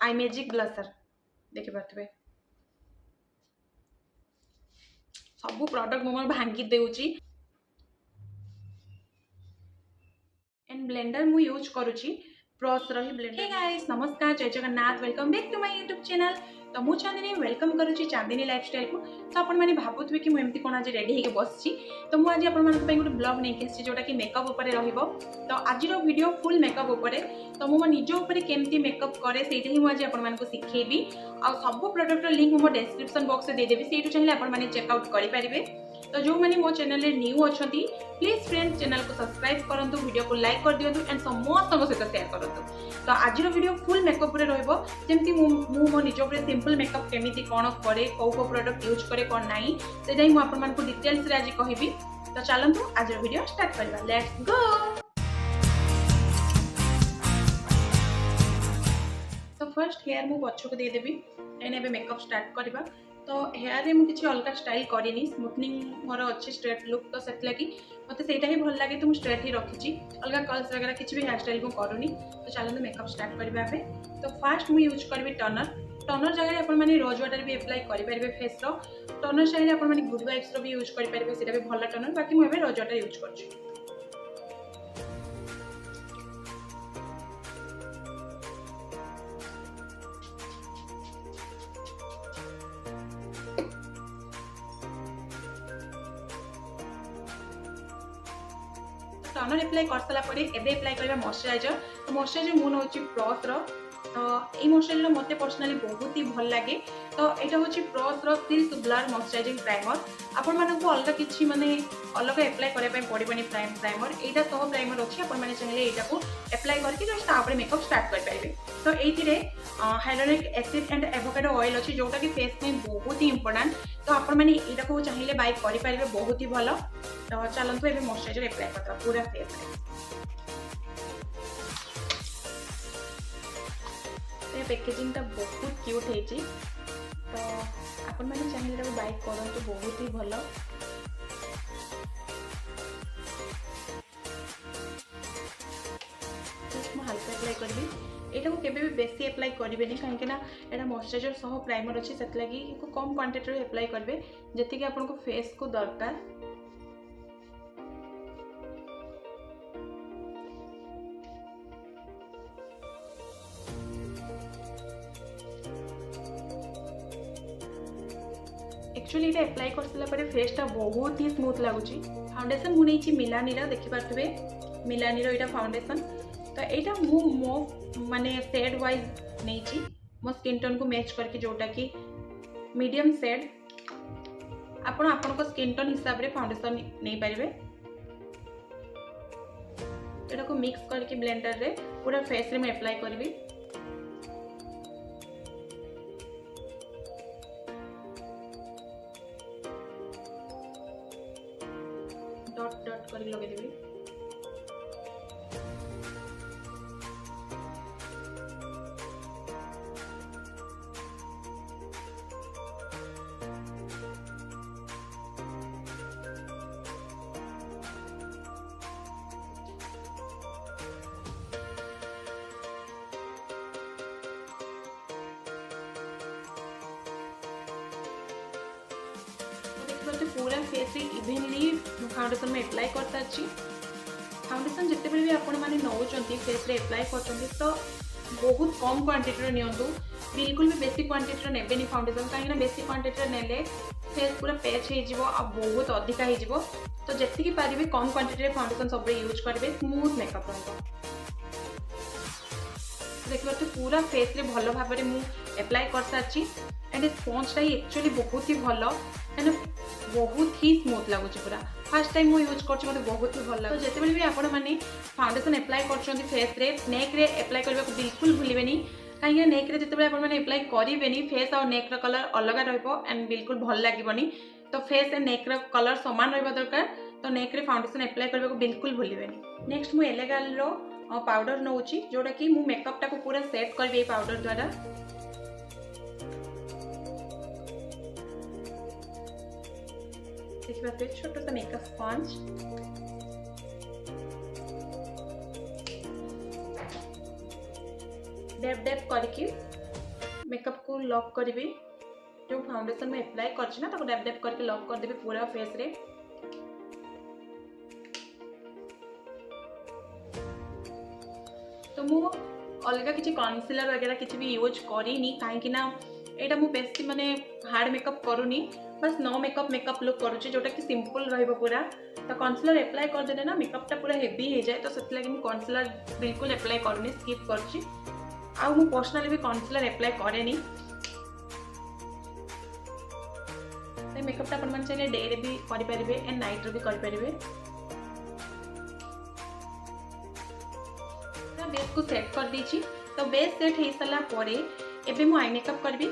आई magic blusher देखि पारथबे सब product मो भांगी देउची एंड ब्लेंडर मु यूज करूची ब्रश रही ब्लेंडर। हे गाइस नमस्कार जय Jagannath welcome back to my YouTube channel. तो मु चांदिनी वेलकम करूची चांदिनी लाइफस्टाइल को। तो आपण माने भाबुथबे कि मु एमती कोन आज रेडी हेके बसची। तो मु आज आपण मानक पई गुड ब्लॉग नै केसी जोटा कि मेकअप ऊपर रहइबो। तो आज रो वीडियो फुल मेकअप ऊपर। तो मु निजो ऊपर केमती मेकअप करे सेटा ही मु आज आपण मानक सिखेबी। आ सब प्रोडक्ट रो लिंक मु डिस्क्रिप्शन बॉक्स में दे देबी सेटु चाहिले आपण माने चेक आउट करि परिबे। तो जो मैंने मो चैनल रे न्यू अछंती प्लीज फ्रेंड्स चैनल को सब्सक्राइब करंतु वीडियो को लाइक कर दियंतु एंड समस्त सहित शेयर करंतु। तो आज रो वीडियो फुल मेकअप रे रहइबो जेमती मु मो निजो रे सिंपल मेकअप केमिति कोन करे को प्रोडक्ट यूज करे कोन नाही सेटाई मु आपन मान को डिटेल्स रे आज कहिबी। तो चलंतु आज रो वीडियो स्टार्ट करबा लेट्स गो। तो फर्स्ट हेयर मु पछ को दे देबी एने बे मेकअप स्टार्ट करबा। तो हेयर रे मु किछि अलग स्टाइल करिनी स्मूथनिंग मोर अच्छी स्ट्रेट लुक तो सेट लगी मते सेटा ही भल लागे तो मु स्ट्रेट ही रखिछि अलग कर्ल्स वगैरह किछि भी हेयर स्टाइल को करूनी। तो चलो मेकअप स्टार्ट करबा पे। तो फर्स्ट मु यूज करबी टनर जगह अपन माने रोज वाटर भी अप्लाई करि परिबे फेस रो। टनर चाहिए अपन माने गुड वाइब्स रो भी यूज करि परिबे सेटा भी भल टनर बाकी मु एबे रोज वाटर यूज करछि। टनर अप्लाई कर सारा परे एबे अप्लाई करबा मॉइस्चराइजर। तो मॉइस्चराइजर मु नउची प्रॉस रो। तो ए मॉइस्चराइजर मते पर्सनली बहुत ही भल लागे। तो एटा होची प्रॉस रो सिल्क ब्लर मॉइस्चराइजिंग प्राइमर। आपण माने को अलग किछि माने अलग अप्लाई करे पय पडिबनी प्राइमर एटा सब प्राइमर अछि आपण माने चाहिले एटा को अप्लाई करके जस्ट तापर मेकअप स्टार्ट कर परिबे। तो एथि रे hyaluronic acid and avocado oil अछि जोटा कि फेस में बहुत ही इंपोर्टेंट। तो आपण माने एटा को चाहिले बाय करि परिबे बहुत ही भलो। तो चलंतु एबे मॉइस्चराइजर अप्लाई करता पूरा फेस रे। ये पैकेजिंग ता बहुत क्यूट है जी। तो आपण माने चाहिले एटा बाय करंतु बहुत ही भलो। जस्ट मु हल्का अप्लाई करबी एटा को केबे भी बेसी अप्लाई करिवेनी काहे ना एटा मॉइस्चराइजर सह प्राइमर अछि सेत लागि को कम क्वांटिटी रे अप्लाई करबे जति कि आपन को फेस को दरकार। एक्चुअली ये अप्लाई कर सारा पर फेसटा बहुत ही स्मूथ लगुच। फाउंडेशन मु नहीं मिलानीर देखि पार्थे मिलानीर यहाँ फाउंडेशन। तो यहाँ मु मो माने शेड वाइज नहीं मो स्किन टोन को मैच करके जोटा कि मीडियम शेड आपण को स्किन टोन हिसाब रे फाउंडेशन नहीं पारे। यहाँ को मिक्स करके ब्लेंडर रे पूरा फेस रे मैं अप्लाई करी। डॉट डॉट कर लगे देबी। पूरा फेस इवेनली फाउंडेशन में अप्लाई करता अच्छी। फाउंडेशन जिते भी आपण माने नौचंती फेस रे अप्लाई करचंती तो बहुत कम क्वांटिटी रे नियंतु बिल्कुल भी बेसी क्वांटिटी रे नेबेनी फाउंडेशन काहे बेसी क्वांटिटी रे नेले फेस पूरा पैच हे जिवो आ बहुत अधिका हे जिवो। तो जति कि पारिबे कम क्वांटिटी रे फाउंडेशन सब रे यूज करबे स्मूथ मेकअप रहबो। देखिबा तो पूरा फेस रे भलो भाबे रे मु अप्लाई कर साची एंड स्पंज टा एक्चुअली बहुत ही भलो एंड बहुत ही स्मूथ लगुच पूरा। फर्स्ट टाइम मुझे यूज कर बहुत ही भल लगे। तो जिते भी आपण मैंने फाउंडेशन अप्लाई कर फेस रे नेक रे अप्लाई करने को बिल्कुल भूलें कहीं नेक रे जिते आपने अप्लाई करेंगे फेस और नेक कलर अलग रंड बिल्कुल भल लगे। तो फेस एंड नेक कलर सामान रहा दरकार। तो नेक रे फाउंडेशन अप्लाई करने को बिल्कुल भूलें। नेक्स्ट मुझे एलेगाल पाउडर नौ जोटा कि मु मेकअप टाको पूरा सेट करी पाउडर द्वारा। देखिए छोट सा मेकअप स्पंज डैप डैप करके मेकअप को लॉक करी। जो फाउंडेशन में अप्लाई करछि ना ताको डैप डैप करके लॉक कर देबे पूरा फेस रे। तो मु अलग किसी कन्सीलर वगैरह किसी भी यूज करिनी कहीं ना एटा मु बेसी माने हार्ड मेकअप करूनी, बस नो मेकअप लुक करुचे जोटा कि सिंपल रहइबो पूरा। तो कन्सीलर अप्लाई कर देले ना मेकअपटा पूरा हेवी हो जाए, तो से लगे मु कन्सीलर बिल्कुल अप्लाई करूनी, स्किप करछि। आ मु पर्सनली भी कन्सीलर अप्लाई करेनी। तो मेकअपटा अपन मन चाहिए डे रे भी करि परिबे एंड नाइट रे भी करि परिबे। बेस को सेट कर दीची। तो बेस सेट हो सारा परे एबे मु आई मेकअप करबी।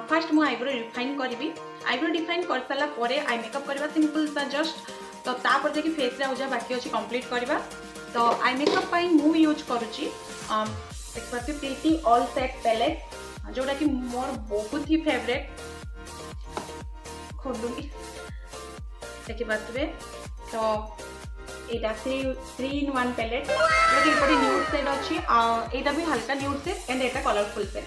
फास्ट मु आईब्रो रिफाइन करबी। आईब्रो डिफाइन कर सारा परे आई मेकअप करबा सिंपल सा जस्ट। तो तापर देखि फेस रे जा बाकी अछि कंप्लीट करबा। तो आई मेकअप पाई मु यूज करूची देखते प्रीटी ऑल सेट पैलेट जोटा कि मोर बहुत ही फेवरेट। खोलूंगी देखि पातबे। तो एटा 3 in 1 पैलेट बड़ी न्यूड शेड अच्छी। एटा भी हल्का nude shade and Etah colourful shade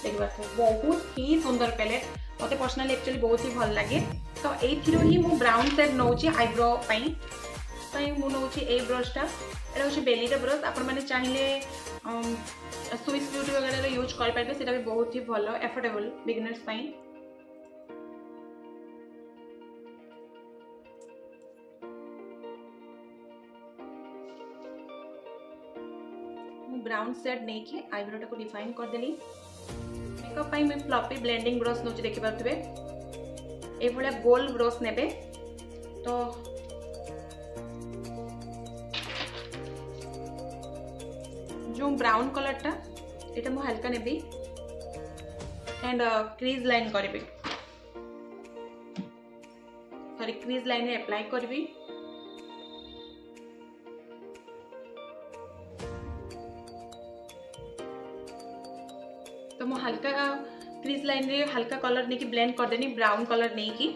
देखिए बहुत ही सुंदर पैलेट। मते पर्सनली एक्चुअली बहुत ही भल लगे। तो एथिरो ही मु ब्राउन शेड नौची आईब्रो पई। तो मु नौची ए ब्रशटा एटा होची बेली रे ब्रश। आपण माने चाहिले स्विस ब्यूटी वगैरह यूज कर पाइबे, सेटा भी बहुत ही भलो एफोर्डेबल बिगिनर्स पई। ब्राउन शेड नहीं कि आईब्रोटा को डिफाइन कर देली। मेकअप पाई मैं फ्लफी ब्लेंडिंग ब्रश नोची देखि पाथबे। ए भले गोल ब्रश नेबे। तो जो ब्राउन कलरटा एटा मु हल्का नेबी एंड क्रीज लाइन करबी। सॉरी क्रीज लाइन रे अप्लाई करबी। तो मु हल्का क्रीज लाइन रे हल्का कलर नहीं कि ब्लेंड कर देनी, ब्राउन कलर नहीं कि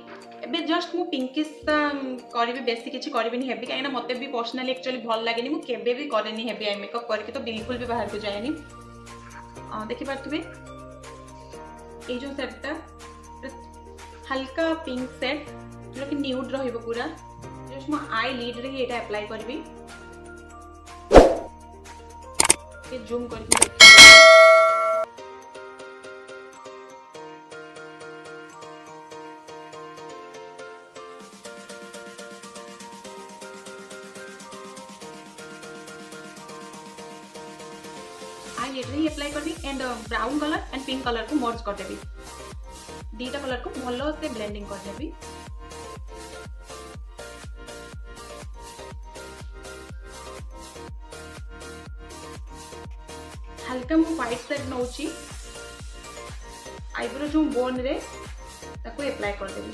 एबे जस्ट मु पिंकिश करबी, बेसी किछि करबिनी हेवी काइना मते भी पर्सनली एक्चुअली भल लागेनी। मु केबे भी करेनी हेवी आई मेकअप करके, तो बिल्कुल भी बाहर को जाएनी। देखि पाथबे ए जो सेटटा हल्का पिंक सेट जो कि न्यूड रहिबो पूरा। जस्ट मु आई लिड रे एटा अप्लाई करबी। के जूम करके आई लिड रे अप्लाई करबी and brown colour and pink colour को मर्ज कर देबी। दीटा कलर को भलो से ब्लेंडिंग कर देबी। हल्का मु व्हाइट शेड नौची आईब्रो जो बोन रे ताको अप्लाई कर देबी।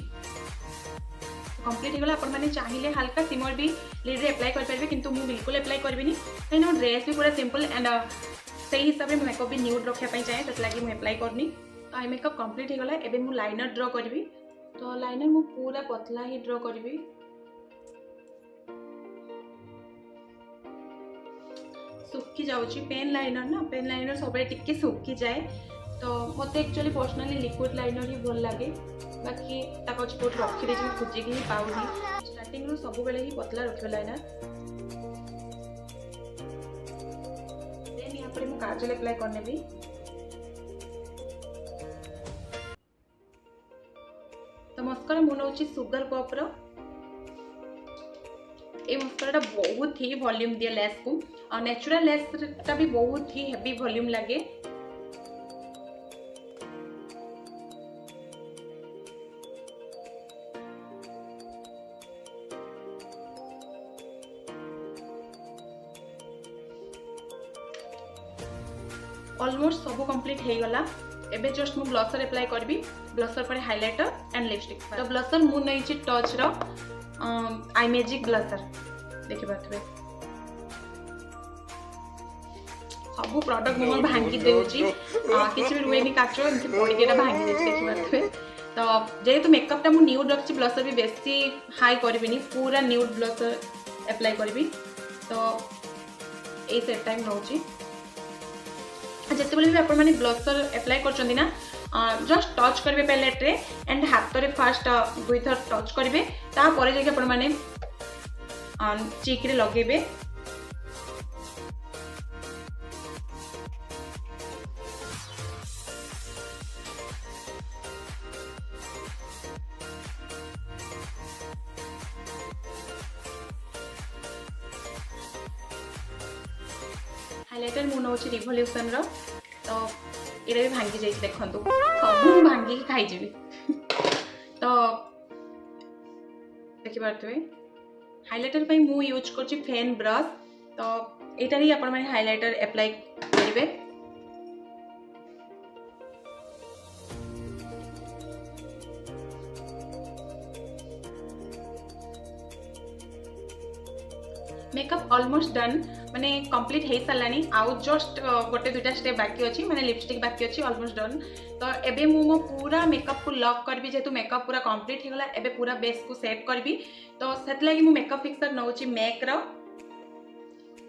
कंप्लीट हो गला। अपन माने चाहिए हल्का सिमर भी लिड रे अप्लाई कर परबे, किंतु मु बिल्कुल अप्लाई करबिनी काइना ड्रेस भी पूरा सिंपल एंड सही हिसाब से मेकअप भी न्यूड रखा चाहे, तो लगी मुझे अप्लाई करनी। तो आई मेकअप कंप्लीट हो गला। एबे मु लाइनर ड्रॉ करबी। तो लाइनर मु पूरा पतला ही ड्रॉ करबी। सुखी जाउची पेन लाइनर ना, पेन लाइनर सब टिके सुखी जाए। तो मत एक्चुअली पर्सनली लिक्विड लाइनर ही भल लगे। बाकी ताको कोट रखी दे खोजिक ही पाऊनी। स्टार्टिंग रू सब बेले ही पतला रखियो लाइनर। देन यहाँ पर मु काजल अप्लाई करने भी। तो मस्कारा मु नौची सुगर पॉप रो। ए मस्कारा बहुत ही वॉल्यूम दिए लेस को, और नेचुरल लेस टा भी बहुत ही हेवी वॉल्यूम लगे। ऑलमोस्ट सब कंप्लीट हो गला। एबे जस्ट मु ब्लशर अप्लाई करबी। ब्लशर पर हाइलाइटर एंड लिपस्टिक। तो ब्लशर मु नहीं छी टच रो आई मैजिक ब्लशर देखि पाथबे। सब प्रोडक्ट मु भांगी देउची, किछि भी रुएनी काचो एमति पडिकेटा भांगी देछि देखि पाथबे। तो जेहेतु मेकअप टा मु न्यूड रखछि, ब्लशर भी बेसी हाई करबिनी, पूरा न्यूड ब्लशर अप्लाई करबी। तो ए सेट टाइम नौची जितेबाला भी आपण मैंने ब्लशर एप्लाय कर ना जस्ट टच करेंगे पैलेट रे एंड हाथ में फास्ट 2 थर टच करेंगे तापर जाके आपण मैंने चिक रे लगेबे। हाइलाइटर मु नौ रिवोल्यूशन रो तो ये भी भांगी जाइए देखु सब भांगी खाईजी तो देखिपे हाइलाइटर पे मु यूज कर फेन ब्रश तो यहाँ ही आपण मैंने हाइलाइटर एप्लाई करेंगे। मेकअप ऑलमोस्ट डन माने कंप्लीट हो सारानी आउ जस्ट गोटे 2टा स्टेप बाकी अच्छी माने लिपस्टिक बाकी अच्छी ऑलमोस्ट डन। तो एबे मु मो पूरा मेकअप को लॉक करबी जेतु मेकअप पूरा कंप्लीट हो गला एबे पूरा बेस को सेट करबी। तो सेट लगी मु मेकअप फिक्सर नउची मैक रो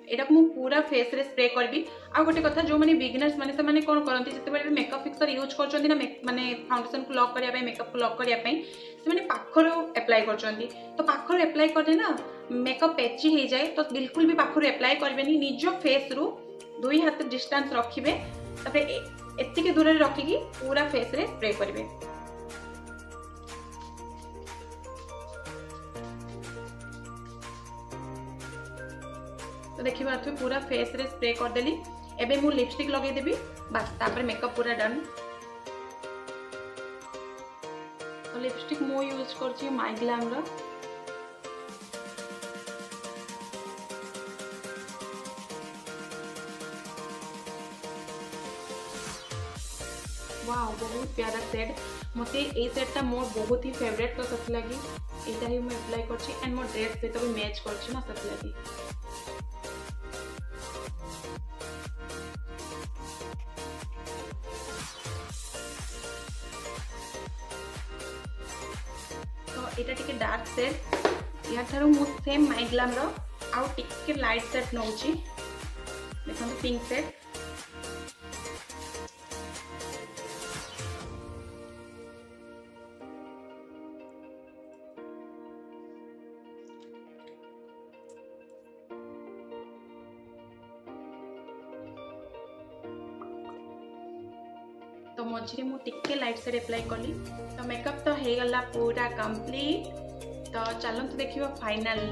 एटा को मु पूरा फेस रे स्प्रे करबी। आ गोटे कथा जो माने बिगिनर्स माने से माने कोन करंती जते बेले मेकअप फिक्सर यूज करचंदी ना माने फाउंडेशन को लॉक करिया पई मेकअप को लॉक करिया पई से माने पाखरो अप्लाई करचंदी तो पाखरो अप्लाई करदे ना मेकअप पेची हो जाए तो बिल्कुल भी पाखर एप्लाय करेंगे निज फेस रु 2 हाथ डिस्टेंस रखिए एतिक दूर रखिकी पूरा फेस रे स्प्रे करेंगे। तो देखिए पूरा फेस रे स्प्रे करदेली एबे मु लिपस्टिक लगेदेवी बस तापर मेकअप पूरा डन। तो लिपस्टिक मु यूज करछि माय ग्लैम रो वाओ बहुत प्यारा सेट मते ए सेटटा मोर बहुत ही फेवरेट तो सत लगी एटा ही मैं अप्लाई करछि एंड मोर ड्रेस सहित भी मैच करछि ना सत लगी। तो एटा टिके डार्क सेट या थारो मु सेम माय ग्लैम रो आउ टिके लाइट सेट नउछि देखो पिंक सेट। तो मझे मु टिके लाइट सेट एप्लाई कली तो मेकअप तो हो गला पूरा कंप्लीट। तो चलते देखिए फाइनल।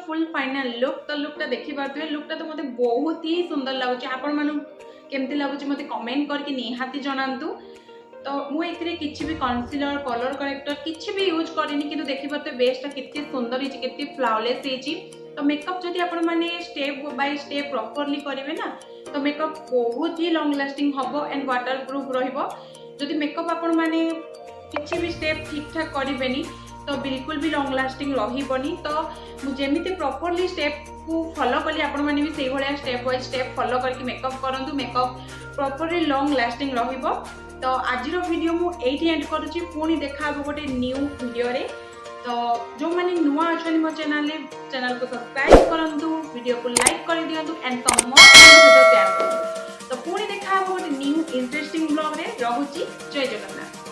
फुल फाइनल लुक तो लुकटा देखी पारे लुकटा तो मतलब बहुत ही सुंदर लगुच आपण मान केमती लगुच मत कमेंट करके निहाती जनातु। तो मुझे किसी भी कन्सीलर कलर करेक्टर किसी भी यूज करनी कि देखी पारे बेसटा केते सुंदर होती केते फ्लाउलेस होती। तो मेकअप जदि आपण माने स्टेप बाय स्टेप प्रॉपर्ली करेंगे ना तो मेकअप बहुत ही लॉन्ग लास्टिंग हम एंड वाटर प्रूफ रहिबो। जदि मेकअप आपण माने किसी भी स्टेप ठीक ठाक करेंगे तो बिल्कुल भी लॉन्ग लास्टिंग रही। तो मुझे प्रॉपर्ली स्टेप को फॉलो कली आपण माने भी से भाया स्टेप बाय स्टेप फॉलो करके मेकअप करंतु मेकअप प्रॉपर्ली लॉन्ग लास्टिंग रहिबो। तो आज वीडियो मुझे एंड करुच्ची पुणी देखा गोटे न्यू वीडियो रे। तो जो मैंने नुआ अच्छा मो चैनल को सब्सक्राइब करूँ वीडियो को लाइक कर दिंतु एंड शेयर करूँ। तो पुणी देखा गोटे न्यू इंटरेस्टिंग ब्लॉग रे। रहुची जय जगन्नाथ।